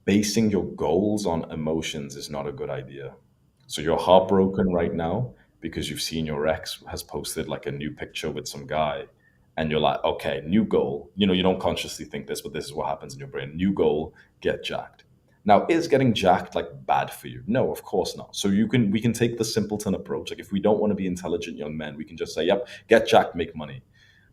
basing your goals on emotions is not a good idea. So you're heartbroken right now because you've seen your ex has posted like a new picture with some guy, and you're like, okay, new goal. You don't consciously think this, but this is what happens in your brain. New goal, get jacked. Now, is getting jacked like bad for you? No, of course not. So we can take the simpleton approach. Like if we don't want to be intelligent young men, we can just say, yep, get jacked, make money.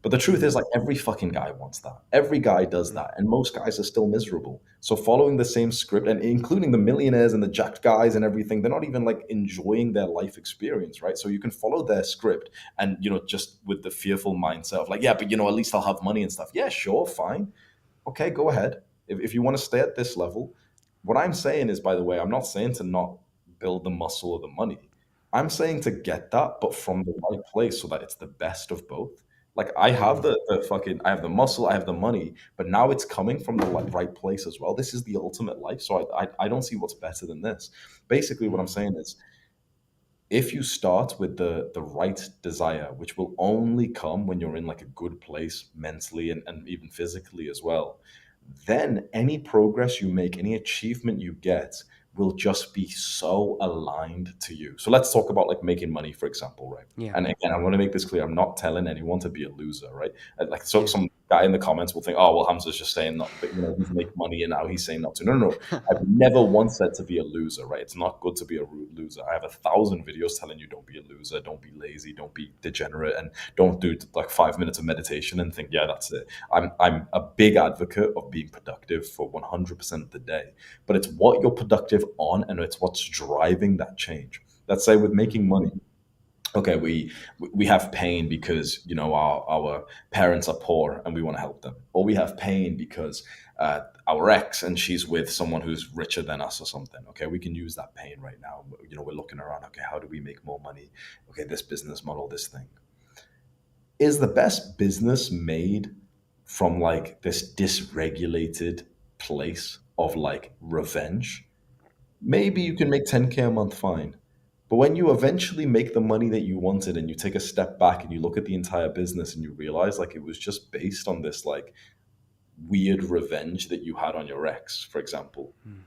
But the truth is, like, every fucking guy wants that. Every guy does that. And most guys are still miserable. So, following the same script, and including the millionaires and the jacked guys and everything, they're not even like enjoying their life experience, right? So, you can follow their script and, just with the fearful mindset of like, yeah, but, at least I'll have money and stuff. Yeah, sure, fine. Okay, go ahead. If you want to stay at this level, what I'm saying is, by the way, I'm not saying to not build the muscle or the money. I'm saying to get that, but from the right place so that it's the best of both. Like I have I have the muscle, I have the money, but now it's coming from the right place as well. This is the ultimate life. So I don't see what's better than this. Basically, what I'm Mm. saying is if you start with the right desire, which will only come when you're in like a good place mentally and even physically as well, then any progress you make, any achievement you get will just be so aligned to you. So let's talk about like making money, for example, right? Yeah. And again, I want to make this clear. I'm not telling anyone to be a loser, right? Like, so Yeah. some guy in the comments will think, oh, well, Hamza's just saying not, but he's make money and now he's saying not to. No, no, no. I've never once said to be a loser, right? It's not good to be a loser. I have 1,000 videos telling you don't be a loser, don't be lazy, don't be degenerate, and don't do like 5 minutes of meditation and think, yeah, that's it. I'm a big advocate of being productive for 100% of the day, but it's what you're productive on and it's what's driving that change. Let's say with making Mhm. money, okay, we have pain because our parents are poor and we want to help them, or we have pain because our ex and she's with someone who's richer than us or something. Okay, we can use that pain right now. We're looking around. Okay, how do we make more money? Okay, this business model, this thing is the best business made from like this dysregulated place of like revenge. Maybe you can make 10K a month, fine. But when you eventually make the money that you wanted and you take a step back and you look at the entire business and you realize like it was just based on this like weird revenge that you had on your ex, for example, Mm.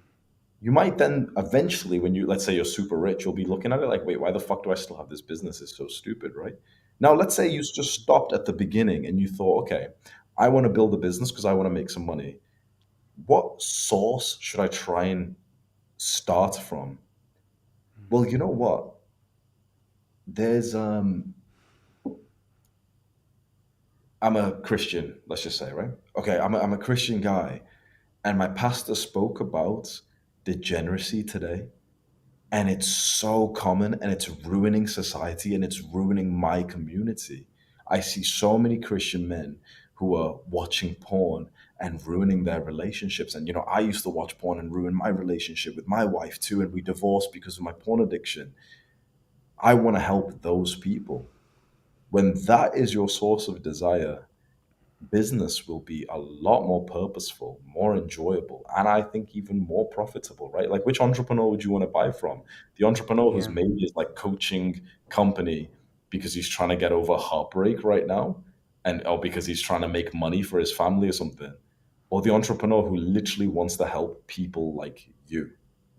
you might then eventually, when you, let's say you're super rich, you'll be looking at it like, wait, why the fuck do I still have this business? It's so stupid, right? Now, let's say you just stopped at the beginning and you thought, okay, I want to build a business because I want to make some money. What source should I try and start from? Mm. Well, you know what? There's I'm a Christian, let's just say, right? Okay, I'm a Christian guy, and my pastor spoke about degeneracy today, and it's so common, and it's ruining society, and it's ruining my community. I see so many Christian men who are watching porn and ruining their relationships. And I used to watch porn and ruin my relationship with my wife too, and we divorced because of my porn addiction. I want to help those people. When that is your source of desire, business will be a lot more purposeful, more enjoyable, and I think even more profitable, right? Like, which entrepreneur would you want to buy from? The entrepreneur who's Yeah. maybe is like coaching company because he's trying to get over heartbreak right now, and or because he's trying to make money for his family or something, or the entrepreneur who literally wants to help people like you.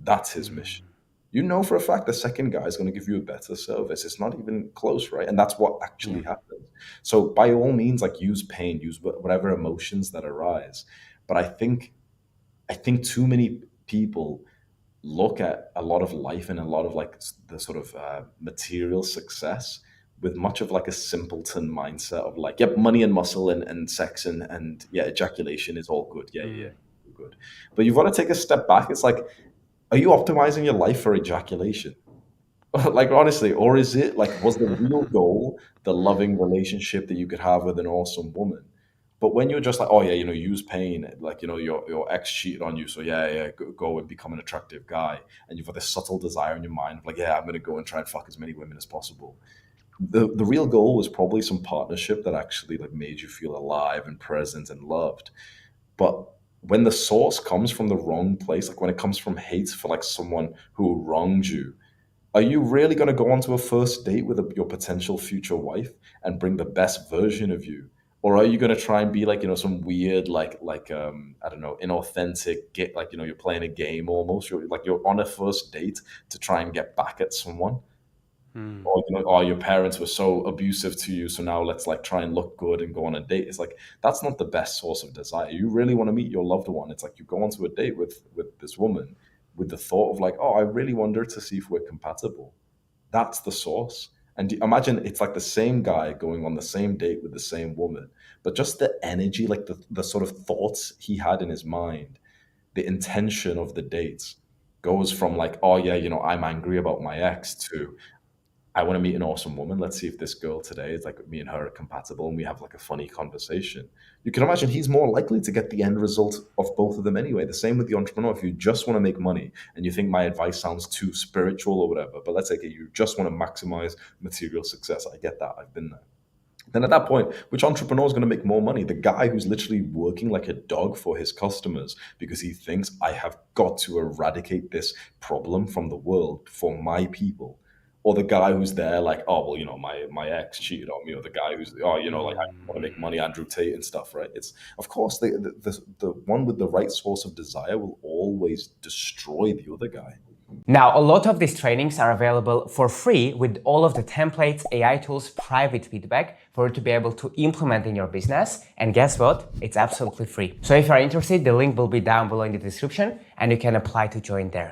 That's his mission. Mm. For a fact the second guy is going to give you a better service. It's not even close, right? And that's what actually Yeah. happens. So by all means, like use pain, use whatever emotions that arise. But I think too many people look at a lot of life and a lot of like the sort of material success with much of like a simpleton mindset of like, yep, money and muscle and sex and yeah, ejaculation is all good. Yeah, yeah, Mm. yeah, good. But you've got to take a step back. It's like, are you optimizing your life for ejaculation? Like honestly, or is it like, was the real goal the loving relationship that you could have with an awesome woman? But when you're just like, oh yeah, use pain, like your ex cheated on you, so yeah, yeah, go and become an attractive guy, and you've got this subtle desire in your mind of like, yeah, I'm gonna go and try and fuck as many women as possible. The real goal was probably some partnership that actually like made you feel alive and present and loved. But when the source comes from the wrong place, like when it comes from hate for like someone who wronged you, are you really going to go onto a first date with your potential future wife and bring the best version of you? Or are you going to try and be like, some weird, I don't know, inauthentic, get like, you're playing a game almost. You're on a first date to try and get back at someone. Hmm. Or, or your parents were so abusive to you, so now let's like try and look good and go on a date. It's like, that's not the best source of desire. You really want to meet your loved one. It's like you go onto a date with this woman with the thought of like, oh, I really wonder to see if we're compatible. That's the source. And imagine it's like the same guy going on the same date with the same woman, but just the energy, like the sort of thoughts he had in his mind, the intention of the dates goes from like, oh yeah, I'm angry about my ex to I want to meet an awesome woman. Let's see if this girl today is like me and her are compatible and we have like a funny conversation. You can imagine he's more likely to get the end result of both of them anyway. The same with the entrepreneur. If you just want to make money and you think my advice sounds too spiritual or whatever, but let's say okay, you just want to maximize material success. I get that. I've been there. Then at that point, which entrepreneur is going to make more money? The guy who's literally working like a dog for his customers because he thinks I have got to eradicate this problem from the world for my people. Or the guy who's there like, oh well, my ex cheated on me, or the guy who's like I want to make money, Andrew Tate and stuff, right? It's of course the one with the right source of desire will always destroy the other guy. Now, a lot of these trainings are available for free with all of the templates, AI tools, private feedback for you to be able to implement in your business. And guess what? It's absolutely free. So if you're interested, the link will be down below in the description and you can apply to join there.